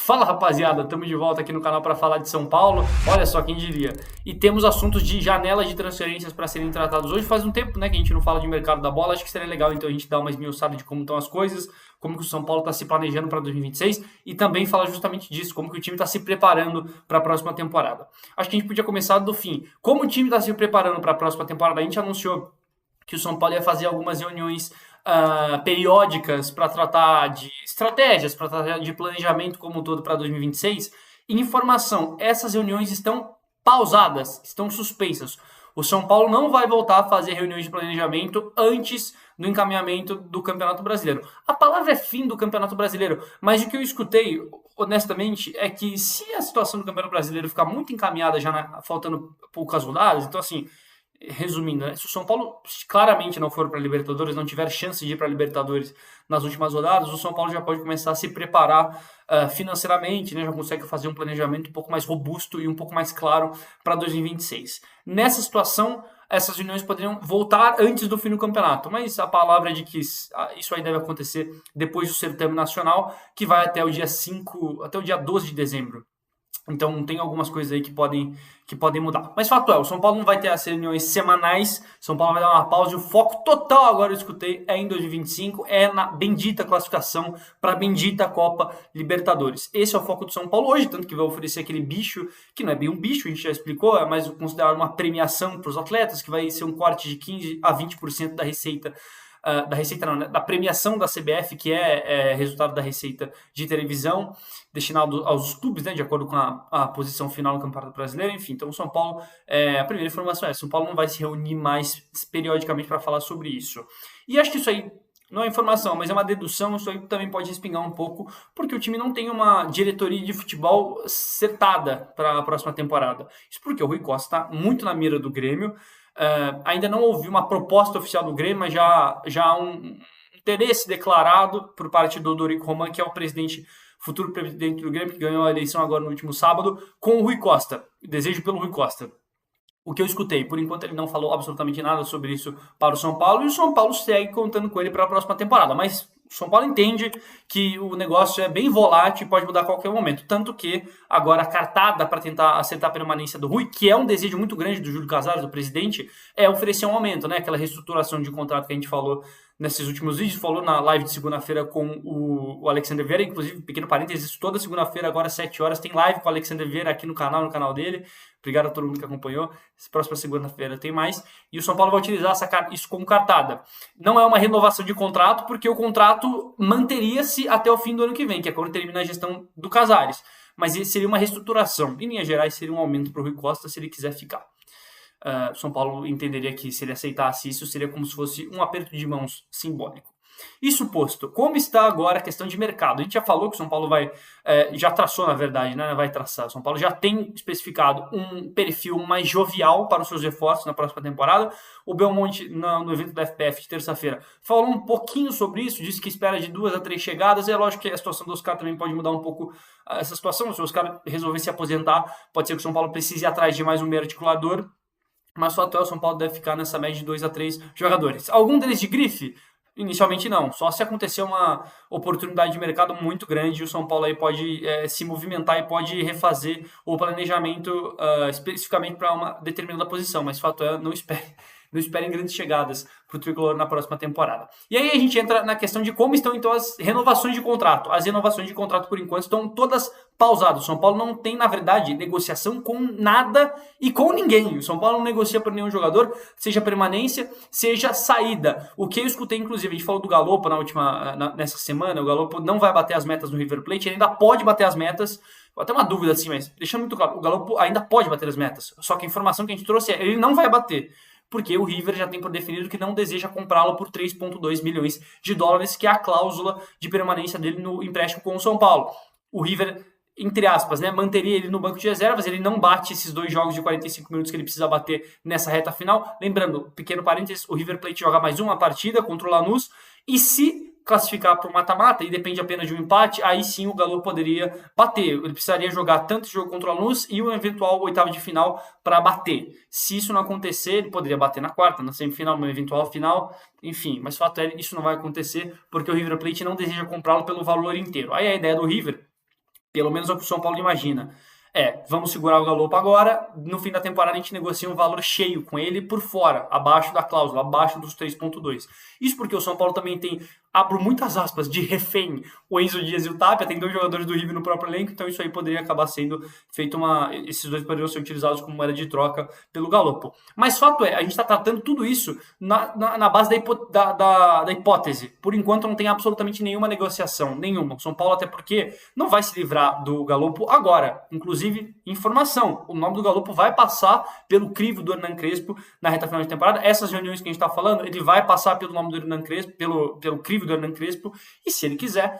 Fala rapaziada, estamos de volta aqui no canal para falar de São Paulo. Olha só quem diria. E temos assuntos de janela de transferências para serem tratados hoje. Faz um tempo, né, que a gente não fala de mercado da bola. Acho que seria legal então a gente dar uma esmiuçada de como estão as coisas, como que o São Paulo está se planejando para 2026 e também falar justamente disso, como que o time está se preparando para a próxima temporada. Acho que a gente podia começar do fim. Como o time está se preparando para a próxima temporada? A gente anunciou que o São Paulo ia fazer algumas reuniões periódicas para tratar de estratégias, para tratar de planejamento como um todo para 2026. Informação, essas reuniões estão pausadas, estão suspensas. O São Paulo não vai voltar a fazer reuniões de planejamento antes do encaminhamento do Campeonato Brasileiro. A palavra é fim do Campeonato Brasileiro, mas o que eu escutei, honestamente, é que se a situação do Campeonato Brasileiro ficar muito encaminhada, faltando poucas rodadas, então assim, resumindo, né? Se o São Paulo claramente não for para a Libertadores, não tiver chance de ir para a Libertadores nas últimas rodadas, o São Paulo já pode começar a se preparar financeiramente, né? Já consegue fazer um planejamento um pouco mais robusto e um pouco mais claro para 2026. Nessa situação, essas reuniões poderiam voltar antes do fim do campeonato, mas a palavra é de que isso aí deve acontecer depois do certame nacional, que vai até o dia 5, até o dia 12 de dezembro. Então tem algumas coisas aí que podem mudar. Mas fato é, o São Paulo não vai ter as reuniões semanais, São Paulo vai dar uma pausa e o foco total, agora eu escutei, é em 2025, é na bendita classificação para a bendita Copa Libertadores. Esse é o foco do São Paulo hoje, tanto que vai oferecer aquele bicho, que não é bem um bicho, a gente já explicou, é mais considerado uma premiação para os atletas, que vai ser um corte de 15 a 20% da receita da premiação da CBF, que é resultado da receita de televisão, destinado aos clubes, né, de acordo com a posição final no Campeonato Brasileiro, enfim. Então o São Paulo, a primeira informação é, São Paulo não vai se reunir mais periodicamente para falar sobre isso. E acho que isso aí não é informação, mas é uma dedução, isso aí também pode respingar um pouco, porque o time não tem uma diretoria de futebol acertada para a próxima temporada. Isso porque o Rui Costa está muito na mira do Grêmio. Ainda não houve uma proposta oficial do Grêmio, mas já há um interesse declarado por parte do Dorico Roman, que é o futuro presidente do Grêmio, que ganhou a eleição agora no último sábado, com o Rui Costa, desejo pelo Rui Costa. O que eu escutei, por enquanto ele não falou absolutamente nada sobre isso para o São Paulo, e o São Paulo segue contando com ele para a próxima temporada, mas o São Paulo entende que o negócio é bem volátil e pode mudar a qualquer momento, tanto que agora a cartada para tentar acertar a permanência do Rui, que é um desejo muito grande do Júlio Casares, do presidente, é oferecer um aumento, né? Aquela reestruturação de contrato que a gente falou nesses últimos vídeos, falou na live de segunda-feira com o Alexander Vieira, inclusive, pequeno parênteses, toda segunda-feira, agora às 7 horas, tem live com o Alexander Vieira aqui no canal dele. Obrigado a todo mundo que acompanhou. Próxima segunda-feira tem mais. E o São Paulo vai utilizar isso como cartada. Não é uma renovação de contrato, porque o contrato manteria-se até o fim do ano que vem, que é quando termina a gestão do Casares. Mas seria uma reestruturação. Em linhas gerais, seria um aumento para o Rui Costa se ele quiser ficar. São Paulo entenderia que se ele aceitasse isso, seria como se fosse um aperto de mãos simbólico. Isso posto, como está agora a questão de mercado? A gente já falou que o São Paulo já traçou, na verdade, né? Vai traçar. O São Paulo já tem especificado um perfil mais jovial para os seus reforços na próxima temporada. O Belmonte, no evento da FPF de terça-feira, falou um pouquinho sobre isso, disse que espera de 2 a 3 chegadas. É lógico que a situação do Oscar também pode mudar um pouco essa situação. Se o Oscar resolver se aposentar, pode ser que o São Paulo precise ir atrás de mais um meio articulador. Mas o atual São Paulo deve ficar nessa média de 2 a 3 jogadores. Algum deles de grife? Inicialmente não, só se acontecer uma oportunidade de mercado muito grande, o São Paulo aí pode se movimentar e pode refazer o planejamento especificamente para uma determinada posição, mas fato é, não esperem grandes chegadas para o Tricolor na próxima temporada. E aí a gente entra na questão de como estão então as renovações de contrato. As renovações de contrato, por enquanto, estão todas pausadas. O São Paulo não tem, na verdade, negociação com nada e com ninguém. O São Paulo não negocia por nenhum jogador, seja permanência, seja saída. O que eu escutei, inclusive, a gente falou do Galopo nessa semana, o Galopo não vai bater as metas no River Plate, ele ainda pode bater as metas. Até uma dúvida assim, mas deixando muito claro, o Galopo ainda pode bater as metas, só que a informação que a gente trouxe é ele não vai bater, porque o River já tem por definido que não deseja comprá-lo por 3,2 milhões de dólares, que é a cláusula de permanência dele no empréstimo com o São Paulo. O River, entre aspas, né, manteria ele no banco de reservas, ele não bate esses 2 jogos de 45 minutos que ele precisa bater nessa reta final. Lembrando, pequeno parênteses, o River Plate joga mais uma partida contra o Lanús, e se classificar para o mata-mata e depende apenas de um empate, aí sim o Galo poderia bater. Ele precisaria jogar tanto o jogo contra o Lanús e o eventual oitavo de final para bater. Se isso não acontecer, ele poderia bater na quarta, na semifinal, no eventual final, enfim. Mas o fato é, isso não vai acontecer porque o River Plate não deseja comprá-lo pelo valor inteiro. Aí a ideia do River Pelo menos é o que o São Paulo imagina. Vamos segurar o Galopo agora, no fim da temporada a gente negocia um valor cheio com ele por fora, abaixo da cláusula, abaixo dos 3,2. Isso porque o São Paulo também tem, abro muitas aspas, de refém o Enzo Dias e o Tapia, tem 2 jogadores do River no próprio elenco, então isso aí poderia acabar sendo feito esses 2 poderiam ser utilizados como moeda de troca pelo Galopo. Mas fato é, a gente está tratando tudo isso na base da hipótese. Por enquanto não tem absolutamente nenhuma negociação, nenhuma. O São Paulo até porque não vai se livrar do Galopo agora, inclusive informação, o nome do Galopo vai passar pelo crivo do Hernan Crespo na reta final de temporada. Essas reuniões que a gente está falando, ele vai passar pelo nome do Hernan Crespo, pelo crivo do Hernan Crespo, e se ele quiser,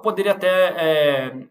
poderia até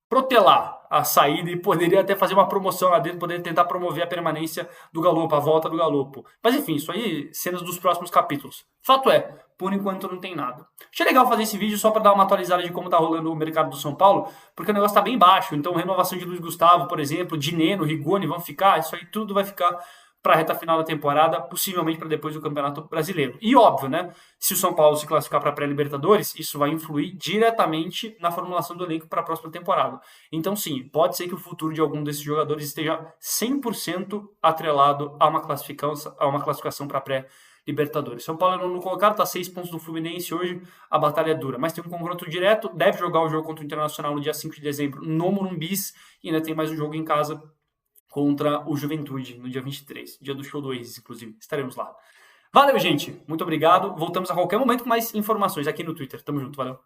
protelar a saída e poderia até fazer uma promoção lá dentro, poderia tentar promover a permanência do Galopo, a volta do Galopo. Mas enfim, isso aí, cenas dos próximos capítulos. Fato é, por enquanto não tem nada. Achei legal fazer esse vídeo só para dar uma atualizada de como tá rolando o mercado do São Paulo, porque o negócio tá bem baixo, então renovação de Luiz Gustavo, por exemplo, Dineno, Rigoni vão ficar, isso aí tudo vai ficar para a reta final da temporada, possivelmente para depois do Campeonato Brasileiro. E óbvio, né? Se o São Paulo se classificar para a pré-Libertadores, isso vai influir diretamente na formulação do elenco para a próxima temporada. Então, sim, pode ser que o futuro de algum desses jogadores esteja 100% atrelado a uma classificação para a pré-Libertadores. São Paulo no colocado, está 6 pontos do Fluminense hoje, a batalha é dura. Mas tem um confronto direto, deve jogar o jogo contra o Internacional no dia 5 de dezembro no Morumbis, e ainda tem mais um jogo em casa contra o Juventude, no dia 23, dia do show do Oasis, inclusive. Estaremos lá. Valeu, gente. Muito obrigado. Voltamos a qualquer momento com mais informações aqui no Twitter. Tamo junto, valeu.